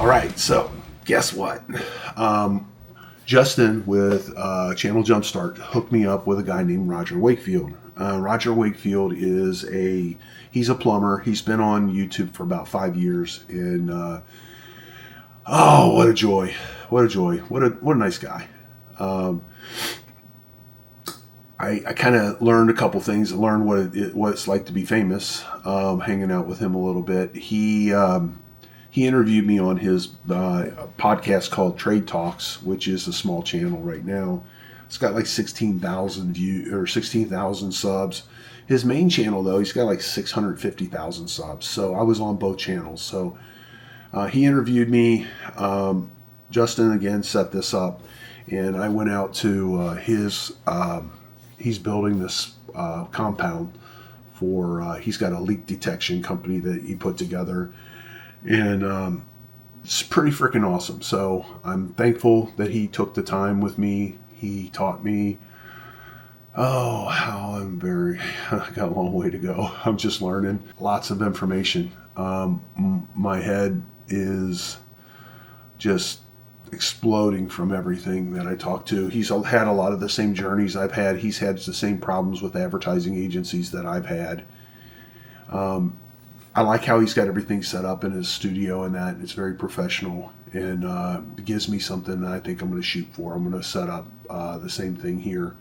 All right, so guess what? Justin with Channel Jumpstart hooked me up with a guy named Roger Wakefield. Roger Wakefield he's a plumber. He's been on YouTube for about 5 years, and oh, what a joy! What a joy! What a nice guy. I kind of learned a couple things. I learned what it's like to be famous. Hanging out with him a little bit. He interviewed me on his podcast called Trade Talks, which is a small channel right now. It's got like 16,000 views or 16,000 subs. His main channel, though, he's got like 650,000 subs. So I was on both channels. So he interviewed me. Justin again set this up, and I went out to his. He's building this compound for. He's got a leak detection company that he put together. And it's pretty freaking awesome. So I'm thankful that he took the time with me. He taught me, I got a long way to go. I'm just learning lots of information. My head is just exploding from everything that I talk to. He's had a lot of the same journeys I've had. He's had the same problems with advertising agencies that I've had. I like how he's got everything set up in his studio and that. It's very professional, and it gives me something that I think I'm going to shoot for. I'm going to set up the same thing here.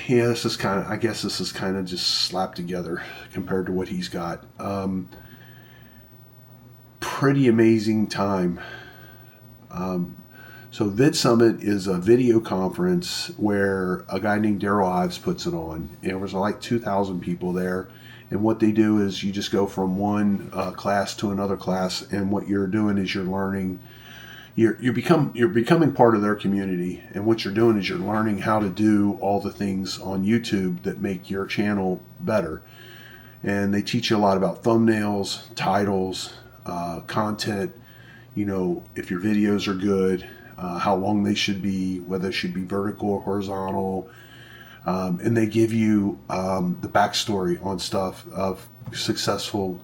This is kind of just slapped together compared to what he's got. Pretty amazing time. So Vid Summit is a video conference where a guy named Daryl Ives puts it on. There was like 2,000 people there. And what they do is you just go from one class to another class, and what you're doing is you're learning. You're becoming part of their community, and what you're doing is you're learning how to do all the things on YouTube that make your channel better. And they teach you a lot about thumbnails, titles, content. You know, if your videos are good, how long they should be, whether it should be vertical or horizontal. And they give you the backstory on stuff of successful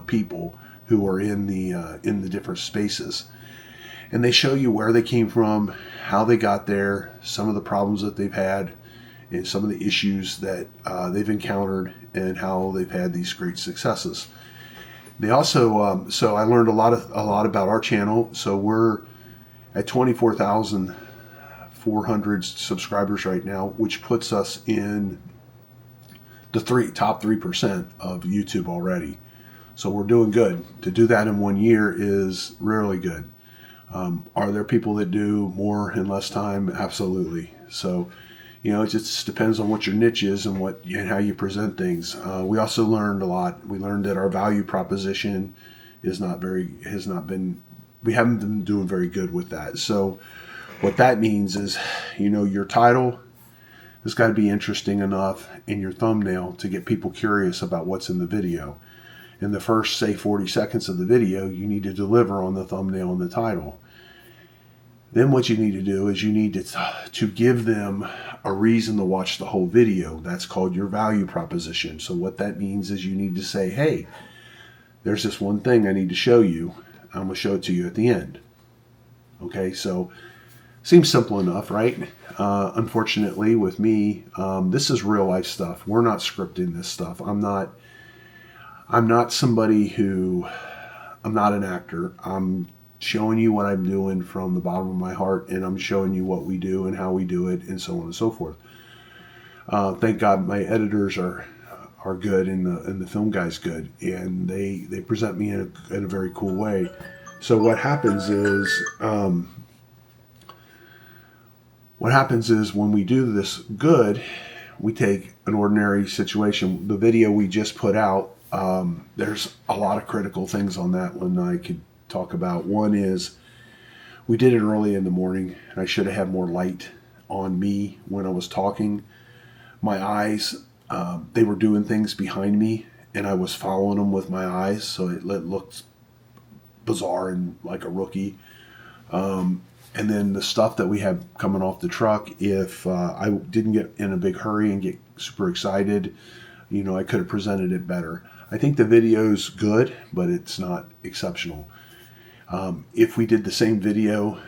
people who are in the different spaces, and they show you where they came from, how they got there, some of the problems that they've had, and some of the issues that they've encountered, and how they've had these great successes. They also so I learned a lot about our channel. So we're at 24,400 subscribers right now, which puts us in the top 3% of YouTube already. So we're doing good. To do that in 1 year is really good. Are there people that do more in less time? Absolutely. So, you know, it just depends on what your niche is and how you present things. We also learned a lot. We learned that our value proposition we haven't been doing very good with that. So what that means is, you know, your title has got to be interesting enough in your thumbnail to get people curious about what's in the video. In the first, say, 40 seconds of the video, you need to deliver on the thumbnail and the title. Then what you need to do is you need to give them a reason to watch the whole video. That's called your value proposition. So what that means is you need to say, hey, there's this one thing I need to show you. I'm going to show it to you at the end. Okay, so seems simple enough, right? Unfortunately, with me, this is real life stuff. We're not scripting this stuff. I'm not somebody I'm not an actor. I'm showing you what I'm doing from the bottom of my heart, and I'm showing you what we do and how we do it, and so on and so forth. Thank God my editors are good, and the film guy's good, and they present me in a very cool way. So what happens is when we do this good, we take an ordinary situation. The video we just put out, there's a lot of critical things on that one I could talk about. One is we did it early in the morning, and I should have had more light on me when I was talking. My eyes, they were doing things behind me, and I was following them with my eyes, so it looked bizarre and like a rookie. And then the stuff that we have coming off the truck, if I didn't get in a big hurry and get super excited, you know, I could have presented it better. I think the video's good, but it's not exceptional. If we did the same video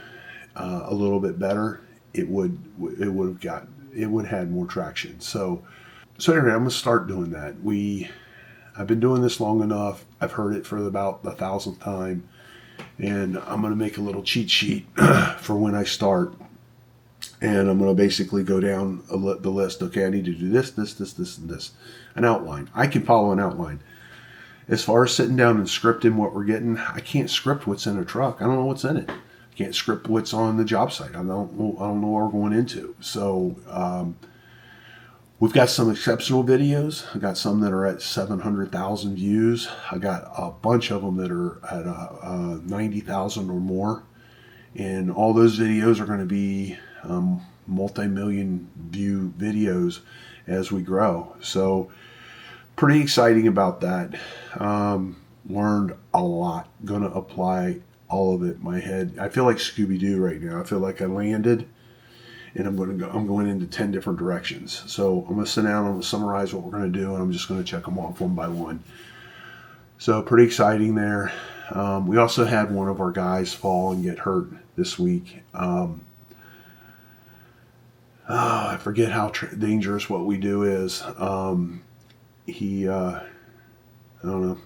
a little bit better, it would have had more traction. So anyway, I'm gonna start doing that. I've been doing this long enough. I've heard it for about the 1,000th time, and I'm gonna make a little cheat sheet for when I start. And I'm going to basically go down the list. Okay, I need to do this, this, this, this, and this. An outline. I can follow an outline. As far as sitting down and scripting what we're getting, I can't script what's in a truck. I don't know what's in it. I can't script what's on the job site. I don't know what we're going into. So we've got some exceptional videos. I got some that are at 700,000 views. I got a bunch of them that are at 90,000 or more. And all those videos are going to be multi-million view videos as we grow. So pretty exciting about that. Learned a lot. Going to apply all of it in my head. I feel like Scooby-Doo right now. I feel like I landed and I'm going into 10 different directions. So I'm going to sit down, I'm going to summarize what we're going to do, and I'm just going to check them off one by one. So pretty exciting there. We also had one of our guys fall and get hurt this week. I forget how dangerous what we do is. I don't know.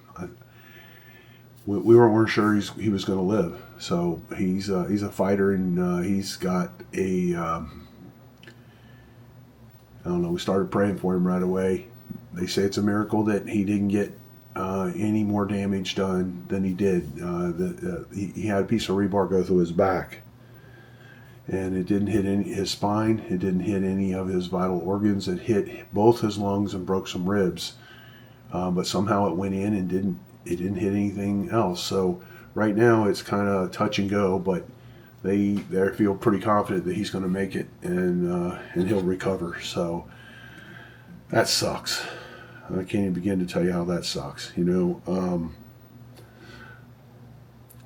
We weren't sure he was going to live. So he's a fighter, and he's got a. I don't know. We started praying for him right away. They say it's a miracle that he didn't get any more damage done than he did. He had a piece of rebar go through his back, and it didn't hit his spine. It didn't hit any of his vital organs. It hit both his lungs and broke some ribs. But somehow it went in and didn't hit anything else. So right now it's kind of touch and go, but they feel pretty confident that he's going to make it, and he'll recover. So that sucks. I can't even begin to tell you how that sucks.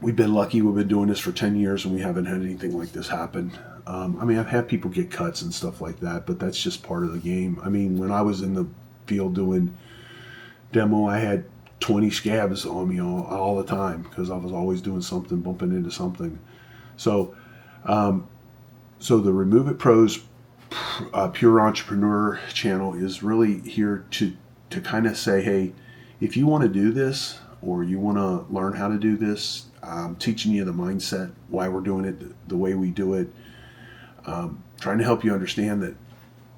We've been lucky. We've been doing this for 10 years and we haven't had anything like this happen. I've had people get cuts and stuff like that, but that's just part of the game. When I was in the field doing demo, I had 20 scabs on me all the time because I was always doing something, bumping into something. So the Remove It Pros Pure Entrepreneur channel is really here to kind of say, hey, if you want to do this or you want to learn how to do this, I'm teaching you the mindset, why we're doing it the way we do it. Trying to help you understand that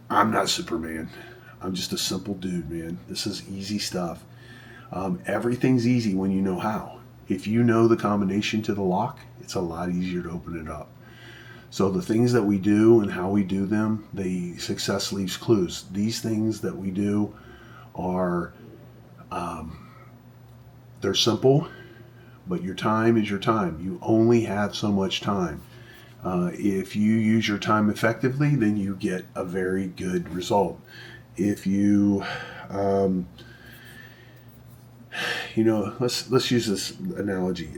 I'm not Superman. I'm just a simple dude, man. This is easy stuff. Everything's easy when you know how. If you know the combination to the lock, it's a lot easier to open it up. So the things that we do and how we do them, success leaves clues. These things that we do are, they're simple, but your time is your time. You only have so much time. If you use your time effectively, then you get a very good result. If you, let's use this analogy.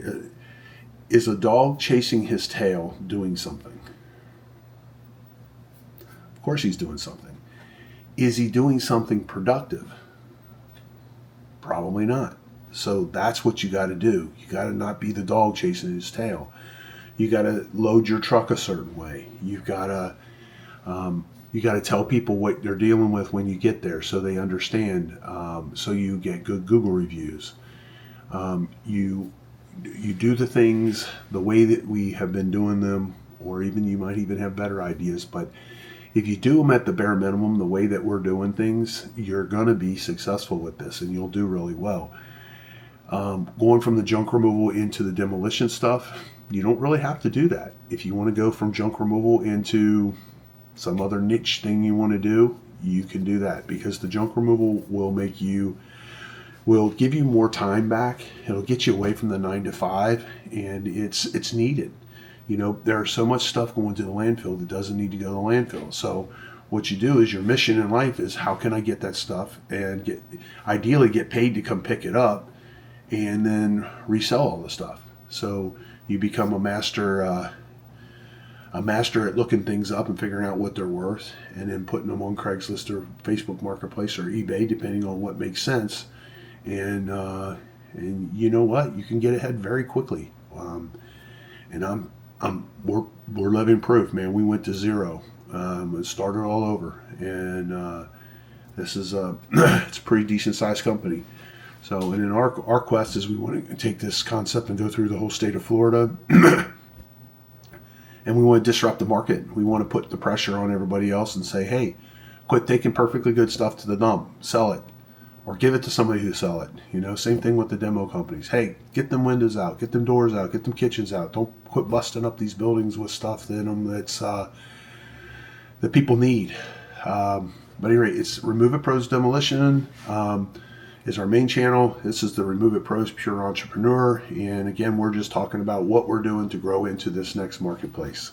Is a dog chasing his tail doing something? Of course he's doing something. Is he doing something productive? Probably not. So that's what you got to do. You got to not be the dog chasing his tail. You got to load your truck a certain way. You got to tell people what they're dealing with when you get there, so they understand. So you get good Google reviews. You do the things the way that we have been doing them, or even you might even have better ideas. But if you do them at the bare minimum, the way that we're doing things, you're going to be successful with this, and you'll do really well. Going from the junk removal into the demolition stuff, you don't really have to do that. If you want to go from junk removal into some other niche thing you want to do, you can do that, because the junk removal will give you more time back. It'll get you away from the 9 to 5, and it's needed. There's so much stuff going to the landfill that doesn't need to go to the landfill. So what you do is, your mission in life is, how can I get that stuff and ideally get paid to come pick it up and then resell all the stuff. So you become a master at looking things up and figuring out what they're worth, and then putting them on Craigslist or Facebook Marketplace or eBay, depending on what makes sense. And you know what? You can get ahead very quickly. And we're living proof, man. We went to zero, and started all over, and this is it's a pretty decent sized company. So, and in our quest is we want to take this concept and go through the whole state of Florida, and we want to disrupt the market. We want to put the pressure on everybody else and say, hey, quit taking perfectly good stuff to the dump, sell it, or give it to somebody who sell it. You know, same thing with the demo companies. Hey, get them windows out, get them doors out, get them kitchens out. Don't quit busting up these buildings with stuff in them that's that people need. But anyway, it's Remove It Pros Demolition is our main channel. This is the Remove It Pros Pure Entrepreneur. And again, we're just talking about what we're doing to grow into this next marketplace.